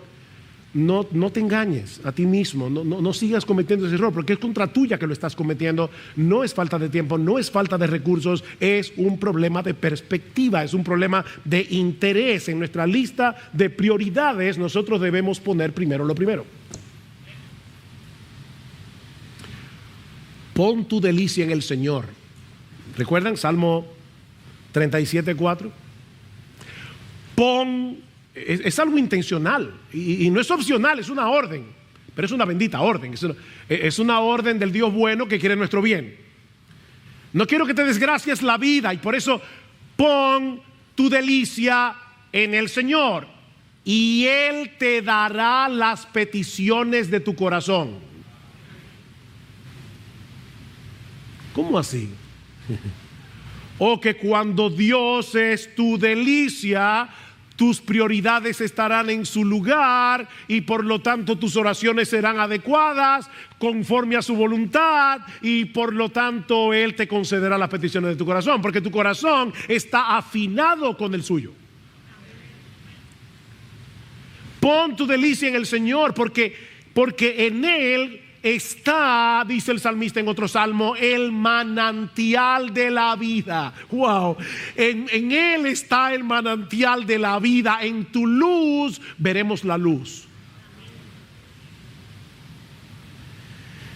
no te engañes a ti mismo. No sigas cometiendo ese error, porque es contra tuya que lo estás cometiendo. No es falta de tiempo, no es falta de recursos, es un problema de perspectiva, es un problema de interés. En nuestra lista de prioridades nosotros debemos poner primero lo primero. Pon tu delicia en el Señor. ¿Recuerdan? Salmo 37:4. Es algo intencional y no es opcional, es una orden, pero es una bendita orden. Es una orden del Dios bueno que quiere nuestro bien. No quiero que te desgracies la vida, y por eso pon tu delicia en el Señor y Él te dará las peticiones de tu corazón. ¿Cómo así? O que cuando Dios es tu delicia, tus prioridades estarán en su lugar y por lo tanto tus oraciones serán adecuadas conforme a su voluntad, y por lo tanto Él te concederá las peticiones de tu corazón, porque tu corazón está afinado con el suyo. Pon tu delicia en el Señor, porque en Él está, dice el salmista en otro salmo, el manantial de la vida. Wow, en Él está el manantial de la vida. En tu luz veremos la luz.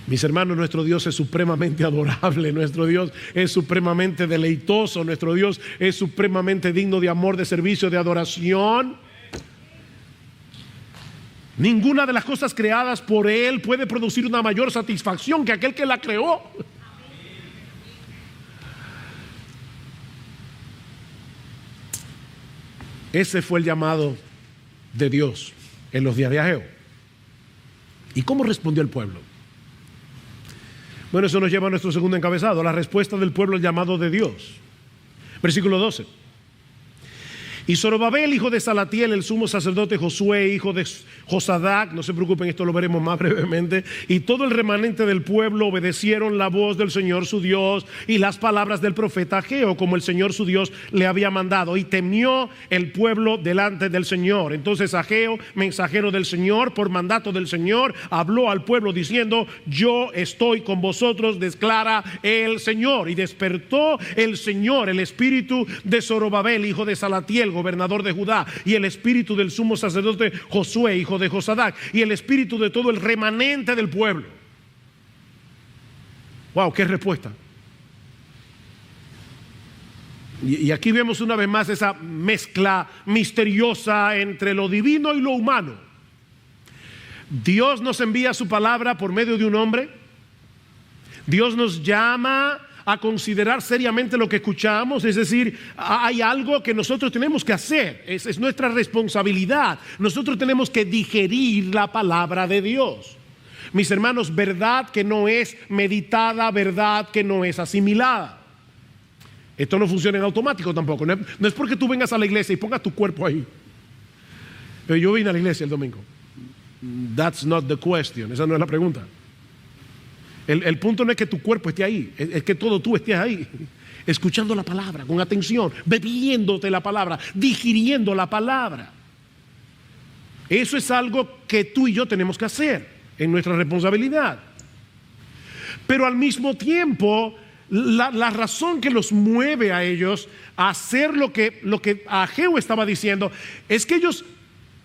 Mis hermanos, nuestro Dios es supremamente adorable, nuestro Dios es supremamente deleitoso, nuestro Dios es supremamente digno de amor, de servicio, de adoración. Ninguna de las cosas creadas por Él puede producir una mayor satisfacción que aquel que la creó. Ese fue el llamado de Dios en los días de Ageo. ¿Y cómo respondió el pueblo? Bueno, eso nos lleva a nuestro segundo encabezado, la respuesta del pueblo al llamado de Dios. Versículo 12. Y Zorobabel, hijo de Salatiel, el sumo sacerdote Josué, hijo de Josadac, no se preocupen, esto lo veremos más brevemente, y todo el remanente del pueblo obedecieron la voz del Señor su Dios y las palabras del profeta Ageo, como el Señor su Dios le había mandado, y temió el pueblo delante del Señor. Entonces Ageo, mensajero del Señor, por mandato del Señor, habló al pueblo diciendo: yo estoy con vosotros, declara el Señor. Y despertó el Señor el espíritu de Zorobabel, hijo de Salatiel, gobernador de Judá, y el espíritu del sumo sacerdote Josué, hijo de Josadac, y el espíritu de todo el remanente del pueblo. Wow, qué respuesta. Y aquí vemos una vez más esa mezcla misteriosa entre lo divino y lo humano. Dios nos envía su palabra por medio de un hombre. Dios nos llama a considerar seriamente lo que escuchamos, es decir, hay algo que nosotros tenemos que hacer, es nuestra responsabilidad. Nosotros tenemos que digerir la palabra de Dios. Mis hermanos, verdad que no es meditada, verdad que no es asimilada. Esto no funciona en automático tampoco. No es porque tú vengas a la iglesia y pongas tu cuerpo ahí. Pero yo vine a la iglesia el domingo. That's not the question, esa no es la pregunta. El punto no es que tu cuerpo esté ahí, es que todo tú estés ahí, escuchando la palabra con atención, bebiéndote la palabra, digiriendo la palabra. Eso es algo que tú y yo tenemos que hacer en nuestra responsabilidad. Pero al mismo tiempo, la razón que los mueve a ellos a hacer lo que Ageo estaba diciendo es que ellos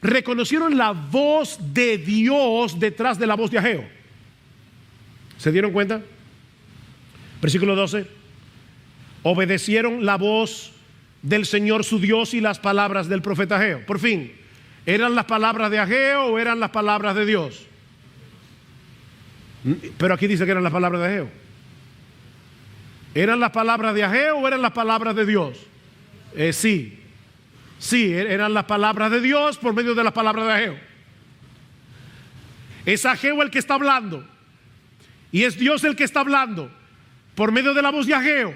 reconocieron la voz de Dios detrás de la voz de Ageo. ¿Se dieron cuenta? Versículo 12. Obedecieron la voz del Señor su Dios y las palabras del profeta Ageo. Por fin, ¿eran las palabras de Ageo o eran las palabras de Dios? Pero aquí dice que eran las palabras de Ageo. ¿Eran las palabras de Ageo o eran las palabras de Dios? Sí, eran las palabras de Dios por medio de las palabras de Ageo. Es Ageo el que está hablando. Y es Dios el que está hablando por medio de la voz de Ageo.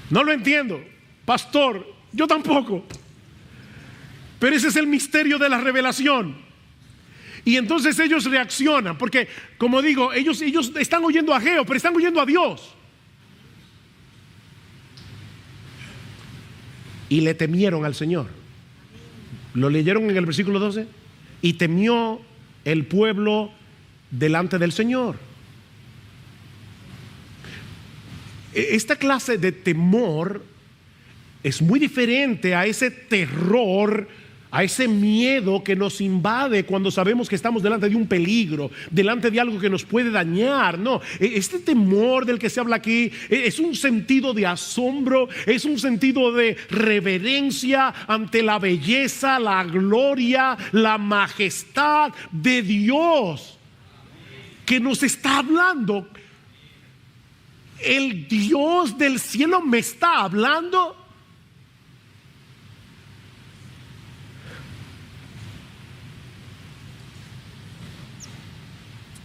No lo entiendo, pastor, yo tampoco. Pero ese es el misterio de la revelación. Y entonces ellos reaccionan, porque como digo, ellos están oyendo a Ageo, pero están oyendo a Dios. Y le temieron al Señor. ¿Lo leyeron en el versículo 12? Y temió el pueblo delante del Señor. Esta clase de temor es muy diferente a ese terror, a ese miedo que nos invade cuando sabemos que estamos delante de un peligro, delante de algo que nos puede dañar. No, este temor del que se habla aquí es un sentido de asombro, es un sentido de reverencia ante la belleza, la gloria, la majestad de Dios que nos está hablando. El Dios del cielo me está hablando.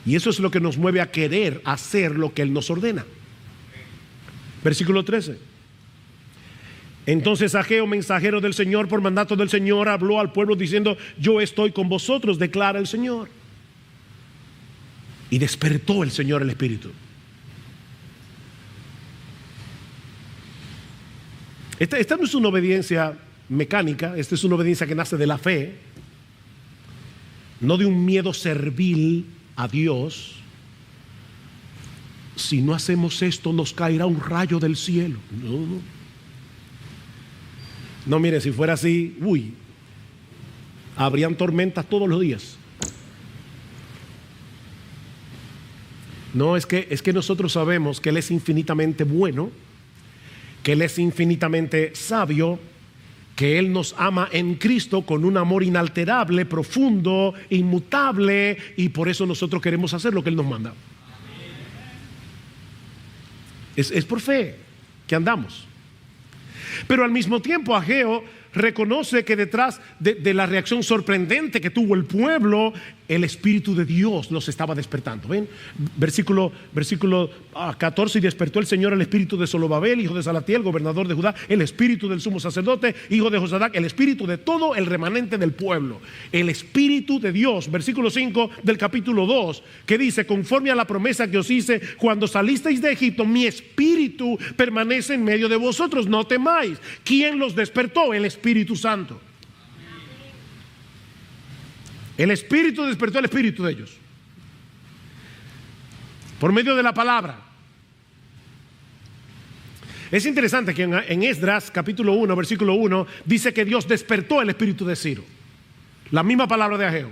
Y eso es lo que nos mueve a querer hacer lo que Él nos ordena. Versículo 13. Entonces Ageo, mensajero del Señor, por mandato del Señor, habló al pueblo diciendo: yo estoy con vosotros, declara el Señor. Y despertó el Señor el espíritu. Esta no es una obediencia mecánica, esta es una obediencia que nace de la fe, no de un miedo servil a Dios. Si no hacemos esto, nos caerá un rayo del cielo. No, miren, si fuera así, habrían tormentas todos los días. No, es que nosotros sabemos que Él es infinitamente bueno, que Él es infinitamente sabio, que Él nos ama en Cristo con un amor inalterable, profundo, inmutable, y por eso nosotros queremos hacer lo que Él nos manda. Es por fe que andamos. Pero al mismo tiempo Ageo reconoce que detrás de la reacción sorprendente que tuvo el pueblo, el Espíritu de Dios los estaba despertando. ¿Ven? Versículo 14, y despertó el Señor el espíritu de Zorobabel, hijo de Salatiel, gobernador de Judá, el espíritu del sumo sacerdote, hijo de Josadac, el espíritu de todo el remanente del pueblo. El Espíritu de Dios, versículo 5 del capítulo 2, que dice: conforme a la promesa que os hice cuando salisteis de Egipto, mi espíritu permanece en medio de vosotros, no temáis. ¿Quién los despertó? El Espíritu Santo. El Espíritu despertó el espíritu de ellos por medio de la palabra. Es interesante que en Esdras capítulo 1 versículo 1 dice que Dios despertó el espíritu de Ciro. La misma palabra de Ageo.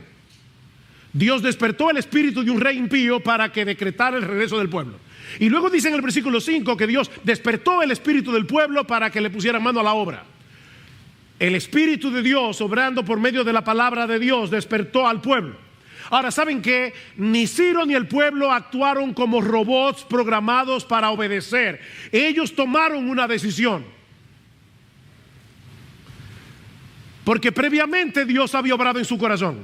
Dios despertó el espíritu de un rey impío para que decretara el regreso del pueblo. Y luego dice en el versículo 5 que Dios despertó el espíritu del pueblo para que le pusieran mano a la obra. El Espíritu de Dios, obrando por medio de la palabra de Dios, despertó al pueblo. Ahora, ¿saben qué? Ni Ciro ni el pueblo actuaron como robots programados para obedecer. Ellos tomaron una decisión. Porque previamente Dios había obrado en su corazón.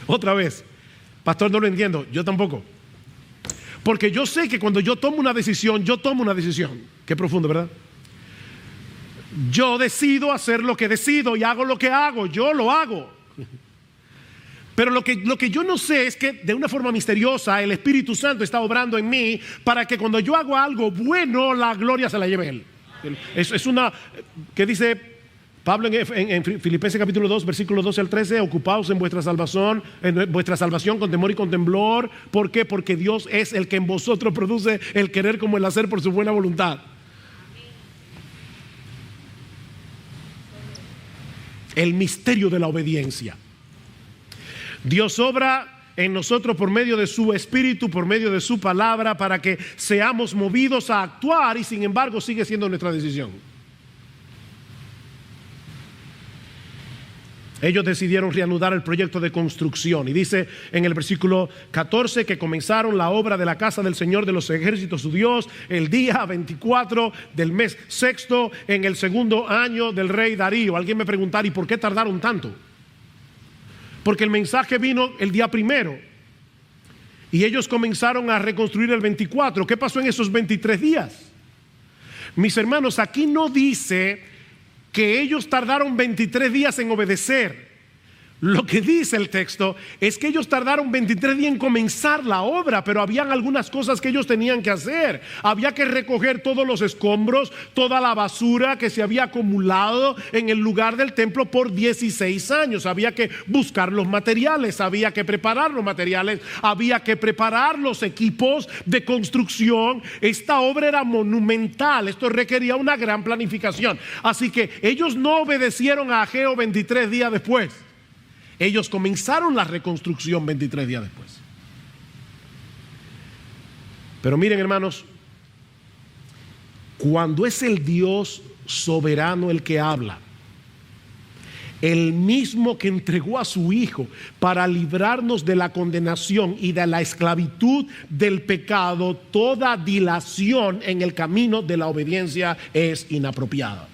Otra vez, pastor, no lo entiendo, yo tampoco. Porque yo sé que cuando yo tomo una decisión, yo tomo una decisión. Qué profundo, ¿verdad? Yo decido hacer lo que decido y hago lo que hago, yo lo hago. Pero lo que yo no sé es que de una forma misteriosa el Espíritu Santo está obrando en mí para que cuando yo hago algo bueno, la gloria se la lleve Él. Es una que dice Pablo en Filipenses capítulo 2 versículos 12 al 13: ocupaos en vuestra salvación con temor y con temblor. ¿Por qué? Porque Dios es el que en vosotros produce el querer como el hacer por su buena voluntad. El misterio de la obediencia. Dios obra en nosotros por medio de su Espíritu, por medio de su palabra, para que seamos movidos a actuar, y sin embargo sigue siendo nuestra decisión. Ellos decidieron reanudar el proyecto de construcción, y dice en el versículo 14 que comenzaron la obra de la casa del Señor de los ejércitos su Dios el día 24 del mes sexto, en el segundo año del rey Darío. Alguien me preguntará: ¿y por qué tardaron tanto? Porque el mensaje vino el día primero y ellos comenzaron a reconstruir el 24. ¿Qué pasó en esos 23 días? Mis hermanos, aquí no dice que ellos tardaron 23 días en obedecer. Lo que dice el texto es que ellos tardaron 23 días en comenzar la obra, pero habían algunas cosas que ellos tenían que hacer. Había que recoger todos los escombros, toda la basura que se había acumulado en el lugar del templo por 16 años. Había que buscar los materiales, había que preparar los materiales, había que preparar los equipos de construcción. Esta obra era monumental, esto requería una gran planificación. Así que ellos no obedecieron a Ageo 23 días después. Ellos comenzaron la reconstrucción 23 días después. Pero miren, hermanos, cuando es el Dios soberano el que habla, el mismo que entregó a su Hijo para librarnos de la condenación y de la esclavitud del pecado, toda dilación en el camino de la obediencia es inapropiada.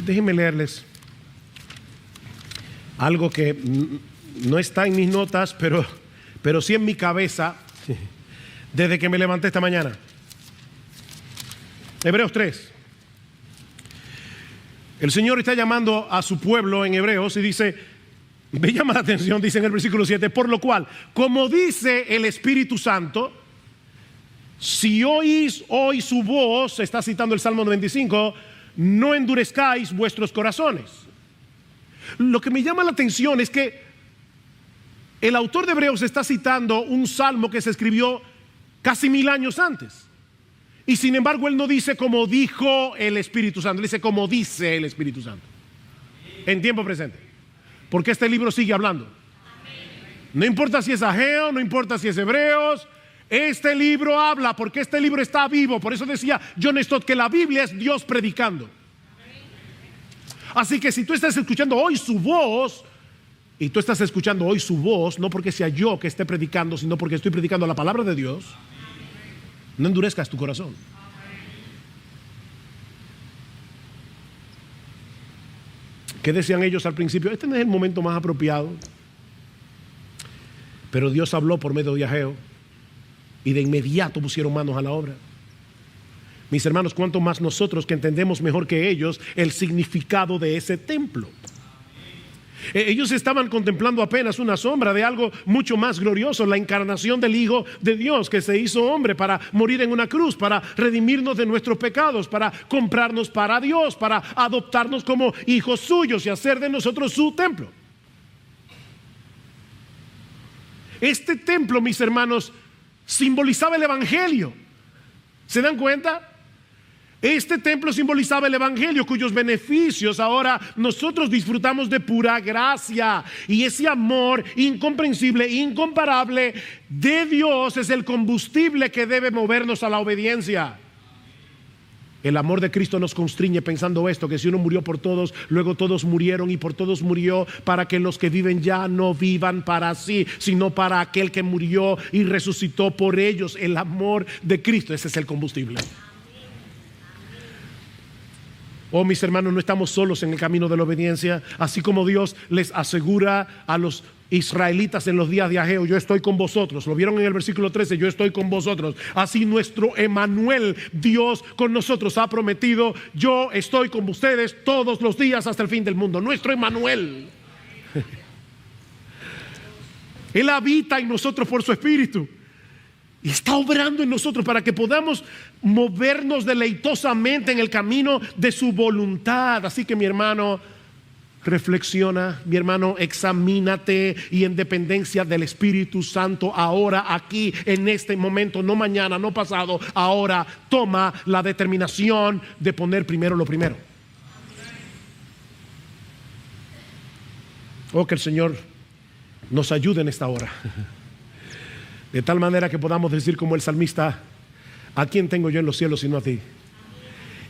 Déjenme leerles algo que no está en mis notas, pero sí en mi cabeza desde que me levanté esta mañana. Hebreos 3. El Señor está llamando a su pueblo en Hebreos y dice, me llama la atención, dice en el versículo 7, por lo cual, como dice el Espíritu Santo, si oís hoy su voz, está citando el Salmo 95, no endurezcáis vuestros corazones. Lo que me llama la atención es que el autor de Hebreos está citando un salmo que se escribió casi 1000 años antes. Y sin embargo él no dice como dijo el Espíritu Santo, él dice como dice el Espíritu Santo. En tiempo presente. Porque este libro sigue hablando. No importa si es Ageo, no importa si es Hebreos. Este libro habla porque este libro está vivo. Por eso decía John Stott que la Biblia es Dios predicando. Así que si tú estás escuchando hoy su voz, y tú estás escuchando hoy su voz, no porque sea yo que esté predicando, sino porque estoy predicando la palabra de Dios, no endurezcas tu corazón. ¿Qué decían ellos al principio? Este no es el momento más apropiado. Pero Dios habló por medio de Ageo y de inmediato pusieron manos a la obra. Mis hermanos, cuánto más nosotros que entendemos mejor que ellos el significado de ese templo. Ellos estaban contemplando apenas una sombra de algo mucho más glorioso, la encarnación del Hijo de Dios que se hizo hombre para morir en una cruz, para redimirnos de nuestros pecados, para comprarnos para Dios, para adoptarnos como hijos suyos y hacer de nosotros su templo. Este templo, mis hermanos, simbolizaba el Evangelio. ¿Se dan cuenta? Este templo simbolizaba el Evangelio, cuyos beneficios ahora nosotros disfrutamos de pura gracia. Y ese amor incomprensible, incomparable de Dios es el combustible que debe movernos a la obediencia. El amor de Cristo nos constriñe pensando esto, que si uno murió por todos, luego todos murieron y por todos murió, para que los que viven ya no vivan para sí, sino para aquel que murió y resucitó por ellos. El amor de Cristo, ese es el combustible. Oh, mis hermanos, no estamos solos en el camino de la obediencia. Así como Dios les asegura a los israelitas en los días de Ageo: yo estoy con vosotros. Lo vieron en el versículo 13, yo estoy con vosotros. Así nuestro Emmanuel, Dios con nosotros, ha prometido: yo estoy con ustedes todos los días hasta el fin del mundo. Nuestro Emmanuel. Él habita en nosotros por su Espíritu. Y está obrando en nosotros para que podamos movernos deleitosamente en el camino de su voluntad. Así que, mi hermano, reflexiona, mi hermano, examínate, y en dependencia del Espíritu Santo, ahora, aquí, en este momento, no mañana, no pasado, ahora toma la determinación de poner primero lo primero. Oh, que el Señor nos ayude en esta hora. De tal manera que podamos decir como el salmista: ¿a quién tengo yo en los cielos sino a ti?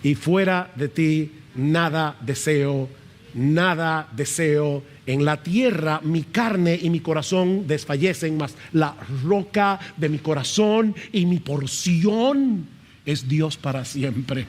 Y fuera de ti nada deseo, nada deseo. En la tierra mi carne y mi corazón desfallecen, mas la roca de mi corazón y mi porción es Dios para siempre.